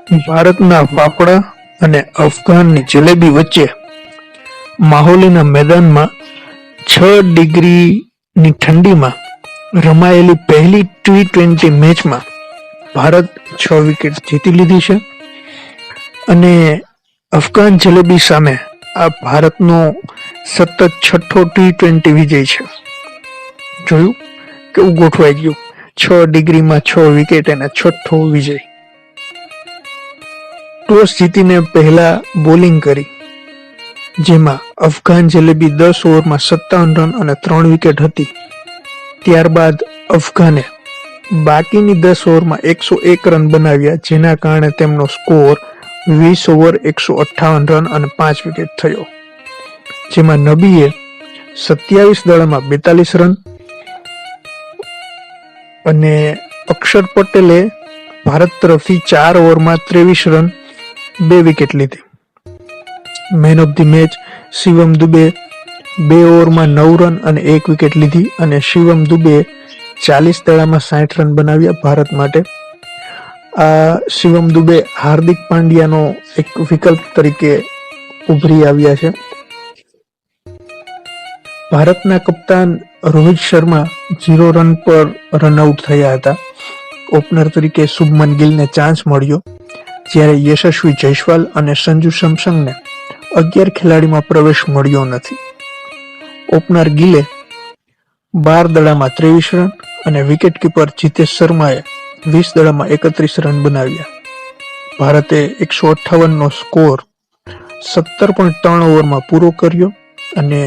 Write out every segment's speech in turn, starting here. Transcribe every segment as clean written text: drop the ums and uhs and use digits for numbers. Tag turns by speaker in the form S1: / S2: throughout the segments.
S1: ભારતના ફાફડા અને અફઘાનની જલેબી વચ્ચે માહોલીના મેદાનમાં 6 ડિગ્રીની ઠંડીમાં રમાયેલી પહેલી T20 મેચમાં ભારત 6 વિકેટ જીતી લીધી છે અને અફઘાન જલેબી સામે આ ભારતનો સતત 6થો T20 વિજય છે. જોયું કેવું ગોઠવાઈ ગયું? 6 ડિગ્રીમાં 6 વિકેટ અને 6થો વિજય. ટોસ જીતીને પહેલા બોલિંગ કરી, જેમાં અફઘાન જલેબી 10 ઓવરમાં 57 રન અને 3 વિકેટ હતી. ત્યારબાદ અફઘાને બાકીની 10 ઓવરમાં 101 રન બનાવ્યા, જેના કારણે તેમનો સ્કોર 20 ઓવર 158 રન અને 5 વિકેટ થયો. જેમાં નબીએ 27 દળમાં 42 રન અને અક્ષર પટેલે ભારત તરફથી 4 ઓવરમાં 23 રન 2 વિકેટ લીધી. Man of the match Shivam Dube 2 ઓવરમાં 9 રન અને 1 વિકેટ લીધી અને શિવમ દુબે 40 દડામાં 60 રન બનાવ્યા ભારત માટે. આ શિવમ દુબે હાર્દિક પાંડ્યાનો એક વિકલ્પ તરીકે ઉભરી આવ્યા છે. ભારતના કપ્તાન રોહિત શર્મા 0 રન પર રનઆઉટ થયા હતા. ઓપનર તરીકે શુભમન ગિલને ચાન્સ મળ્યો, જ્યારે યશસ્વી જયસ્વાલ અને સંજુ સેમસંગને 11 ખેલાડીમાં પ્રવેશ મળ્યો નથી. ઓપનર ગિલે 12 દડામાં 23 રન અને વિકેટકીપર જીતેશ શર્માએ 20 દડામાં 31 રન બનાવ્યા. ભારતે 158નો સ્કોર 17.3 ઓવરમાં પૂરો કર્યો અને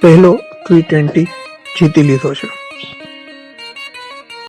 S1: પહેલો T20 જીતી લીધો છે.